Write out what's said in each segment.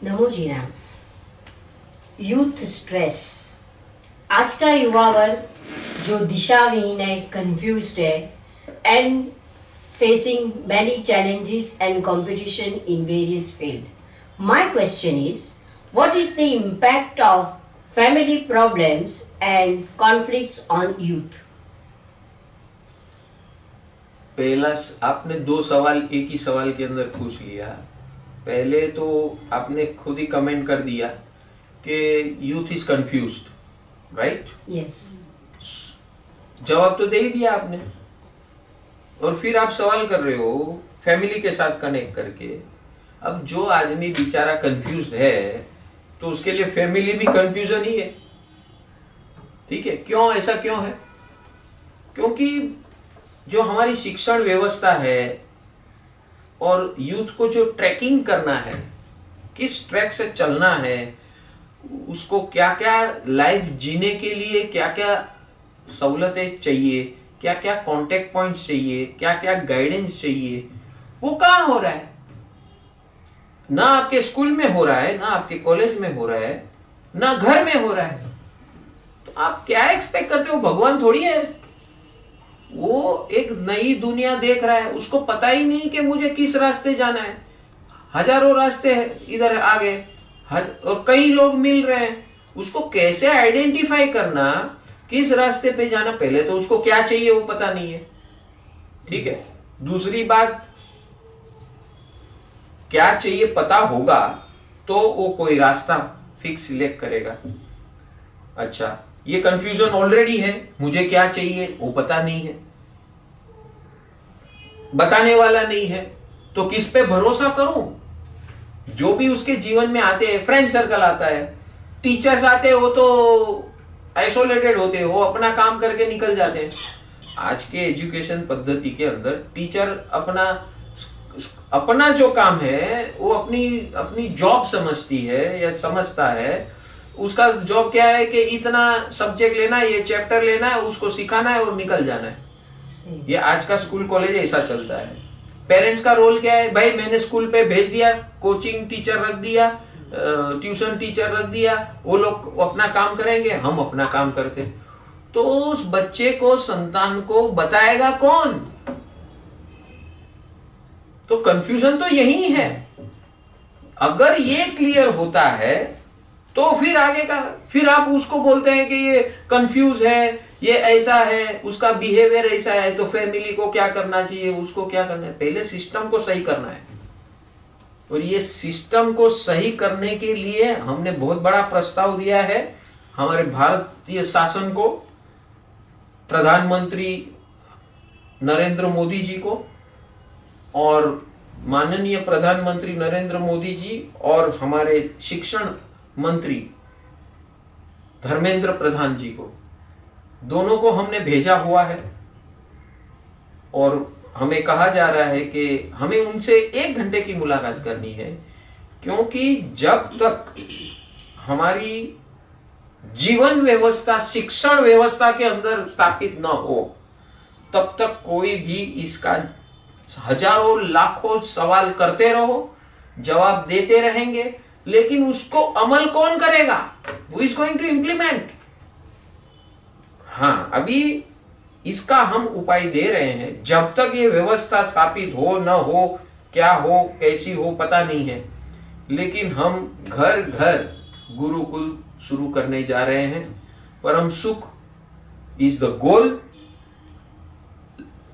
नमो जी Ram. Youth stress, आज का युवा वर्ग जो दिशाविहीन है, कंफ्यूज्ड है and facing many challenges and competition in various fields. My question is, what is the impact of family problems and conflicts on youth? पहला आपने दो सवाल एक ही सवाल के अंदर पूछ लिया। पहले तो आपने खुद ही कमेंट कर दिया कि youth is confused, right? Yes. जवाब तो दे ही दिया आपने, और फिर आप सवाल कर रहे हो फैमिली के साथ कनेक्ट करके। अब जो आदमी बेचारा कंफ्यूज्ड है तो उसके लिए फैमिली भी कंफ्यूजन ही है, ठीक है? क्यों, ऐसा क्यों है? क्योंकि जो हमारी शिक्षण व्यवस्था है और यूथ को जो ट्रैकिंग करना है, किस ट्रैक से चलना है, उसको क्या क्या लाइफ जीने के लिए क्या क्या सहूलतें चाहिए, क्या क्या कांटेक्ट पॉइंट्स चाहिए, क्या क्या गाइडेंस चाहिए, वो कहाँ हो रहा है? ना आपके स्कूल में हो रहा है, ना आपके कॉलेज में हो रहा है, ना घर में हो रहा है। तो आप क्या एक्सपेक्ट करते हो? भगवान थोड़ी है, वो एक नई दुनिया देख रहा है, उसको पता ही नहीं कि मुझे किस रास्ते जाना है। हजारों रास्ते हैं इधर आगे, और कई लोग मिल रहे हैं। उसको कैसे आइडेंटिफाई करना, किस रास्ते पे जाना, पहले तो उसको क्या चाहिए वो पता नहीं है, ठीक है? दूसरी बात, क्या चाहिए पता होगा तो वो कोई रास्ता फिक्स सिलेक्ट करेगा। अच्छा, ये कंफ्यूजन ऑलरेडी है, मुझे क्या चाहिए वो पता नहीं है, बताने वाला नहीं है, तो किस पे भरोसा करूं? जो भी उसके जीवन में आते हैं, फ्रेंड सर्कल आता है, टीचर्स आते हैं, वो तो आइसोलेटेड होते हैं, वो अपना काम करके निकल जाते हैं। आज के एजुकेशन पद्धति के अंदर टीचर अपना जो काम है वो अपनी जॉब समझती है या समझता है। उसका जॉब क्या है कि इतना सब्जेक्ट लेना है, ये चैप्टर लेना है, उसको सिखाना है और निकल जाना है। ये आज का स्कूल कॉलेज ऐसा चलता है। पेरेंट्स का रोल क्या है? भाई मैंने स्कूल पे भेज दिया, कोचिंग टीचर रख दिया, ट्यूशन टीचर रख दिया, वो लोग अपना काम करेंगे, हम अपना काम करते। तो उस बच्चे को, संतान को बताएगा कौन? तो कंफ्यूजन तो यही है। अगर ये क्लियर होता है तो फिर आगे का, फिर आप उसको बोलते हैं कि ये कंफ्यूज है, ये ऐसा है, उसका बिहेवियर ऐसा है, तो फैमिली को क्या करना चाहिए, उसको क्या करना है? पहले सिस्टम को सही करना है। और ये सिस्टम को सही करने के लिए हमने बहुत बड़ा प्रस्ताव दिया है हमारे भारतीय शासन को, प्रधानमंत्री नरेंद्र मोदी जी को, और माननीय प्रधानमंत्री नरेंद्र मोदी जी और हमारे शिक्षण मंत्री धर्मेंद्र प्रधान जी को, दोनों को हमने भेजा हुआ है। और हमें कहा जा रहा है कि हमें उनसे 1 घंटे की मुलाकात करनी है, क्योंकि जब तक हमारी जीवन व्यवस्था, शिक्षण व्यवस्था के अंदर स्थापित न हो, तब तक कोई भी इसका हजारों लाखों सवाल करते रहो, जवाब देते रहेंगे, लेकिन उसको अमल कौन करेगा? Who is going to implement? हाँ, अभी इसका हम उपाय दे रहे हैं। जब तक ये व्यवस्था स्थापित हो न हो, क्या हो, कैसी हो, पता नहीं है, लेकिन हम घर घर गुरुकुल शुरू करने जा रहे हैं। परम सुख is the goal.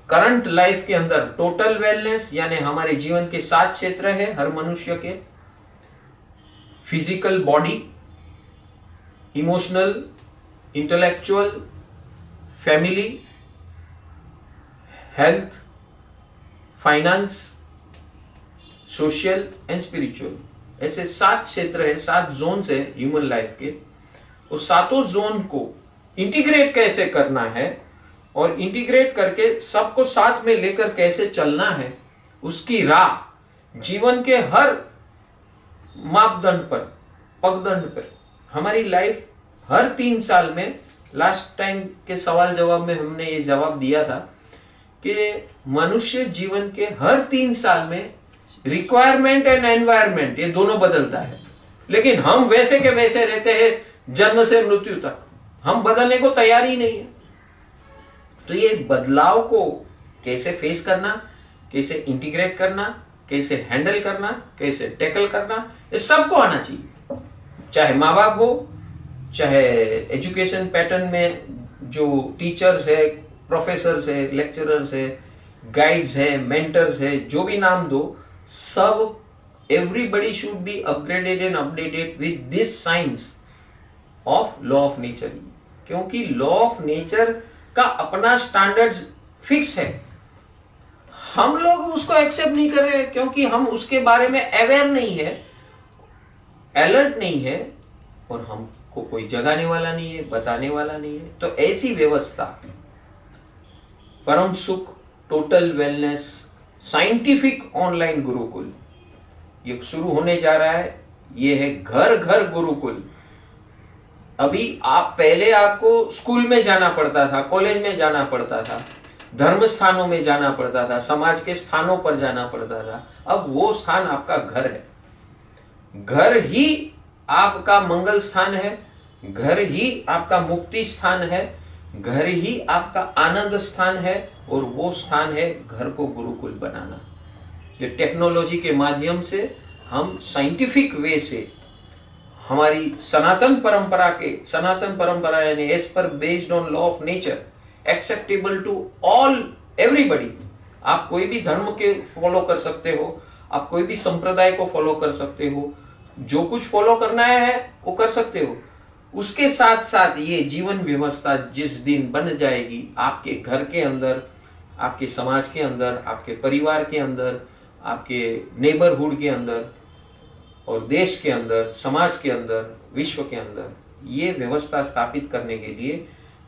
Current life के अंदर टोटल वेलनेस, यानी हमारे जीवन के 7 क्षेत्र है हर मनुष्य के: physical body, emotional, intellectual, family, health, finance, social and spiritual. ऐसे 7 क्षेत्र है, 7 जोन्स है ह्यूमन लाइफ के। उस सातों जोन को इंटीग्रेट कैसे करना है और इंटीग्रेट करके सबको साथ में लेकर कैसे चलना है, उसकी राह जीवन के हर मापदंड पर, पगदंड पर। हमारी लाइफ हर 3 साल में, लास्ट टाइम के सवाल जवाब में हमने ये जवाब दिया था कि मनुष्य जीवन के हर 3 साल में रिक्वायरमेंट एंड एनवायरमेंट, ये दोनों बदलता है। लेकिन हम वैसे के वैसे रहते हैं जन्म से मृत्यु तक, हम बदलने को तैयार ही नहीं है। तो ये बदलाव को कैसे फेस करना, कैसे इंटीग्रेट करना, कैसे हैंडल करना, कैसे टैकल करना, ये सबको आना चाहिए। चाहे माँ बाप हो, चाहे एजुकेशन पैटर्न में जो टीचर्स है, प्रोफेसर्स है, लेक्चरर्स है, गाइड्स है, मेंटर्स है, जो भी नाम दो, सब everybody should be upgraded and updated with this science of law of nature। क्योंकि लॉ ऑफ नेचर का अपना स्टैंडर्ड्स फिक्स है, हम लोग उसको एक्सेप्ट नहीं कर रहे क्योंकि हम उसके बारे में अवेयर नहीं है, अलर्ट नहीं है, और हमको कोई जगाने वाला नहीं है, बताने वाला नहीं है। तो ऐसी व्यवस्था परम सुख total wellness scientific online Gurukul ये शुरू होने जा रहा है। ये है घर घर गुरुकुल। अभी पहले आपको स्कूल में जाना पड़ता था, कॉलेज में जाना पड़ता था, धर्म स्थानों में जाना पड़ता था, समाज के स्थानों पर जाना पड़ता था। अब वो स्थान आपका घर है, घर ही आपका मंगल स्थान है, घर ही आपका मुक्ति स्थान है, घर ही आपका आनंद स्थान है, और वो स्थान है घर को गुरुकुल बनाना। ये टेक्नोलॉजी के माध्यम से हम साइंटिफिक वे से हमारी सनातन परंपरा यानी एज पर based on law of nature, acceptable to all everybody. आप कोई भी धर्म के फॉलो कर सकते हो, आप कोई भी संप्रदाय को फॉलो कर सकते हो, जो कुछ फॉलो करना है वो कर सकते हो। उसके साथ साथ ये जीवन व्यवस्था जिस दिन बन जाएगी आपके घर के अंदर, आपके समाज के अंदर, आपके परिवार के अंदर, आपके नेबरहुड के अंदर, और देश के अंदर, समाज के अंदर, विश्व के अंदर, ये व्यवस्था स्थापित करने के लिए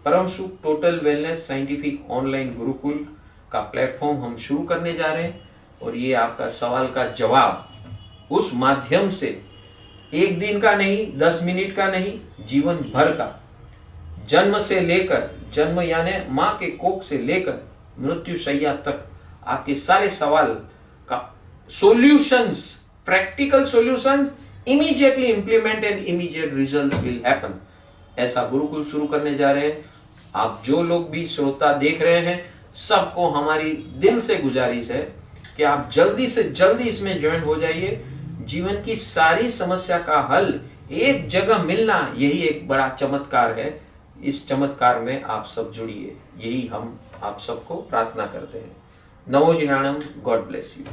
परम सुख total wellness scientific online Gurukul का प्लेटफॉर्म हम शुरू करने जा रहे हैं। और ये आपका सवाल का जवाब उस माध्यम से एक दिन का नहीं, 10 मिनट का नहीं, जीवन भर का, जन्म से लेकर, जन्म यानी माँ के कोख से लेकर मृत्यु शैया तक आपके सारे सवाल का solutions, practical solutions, immediately implement and immediate results will happen. ऐसा गुरुकुल शुरू करने जा रहे हैं। आप जो लोग भी श्रोता देख रहे हैं, सबको हमारी दिल से गुजारिश है कि आप जल्दी से जल्दी इसमें ज्वाइन हो जाइए। जीवन की सारी समस्या का हल एक जगह मिलना, यही एक बड़ा चमत्कार है। इस चमत्कार में आप सब जुड़िए, यही हम आप सबको प्रार्थना करते हैं। नमो जिनाणम, गॉड ब्लेस यू।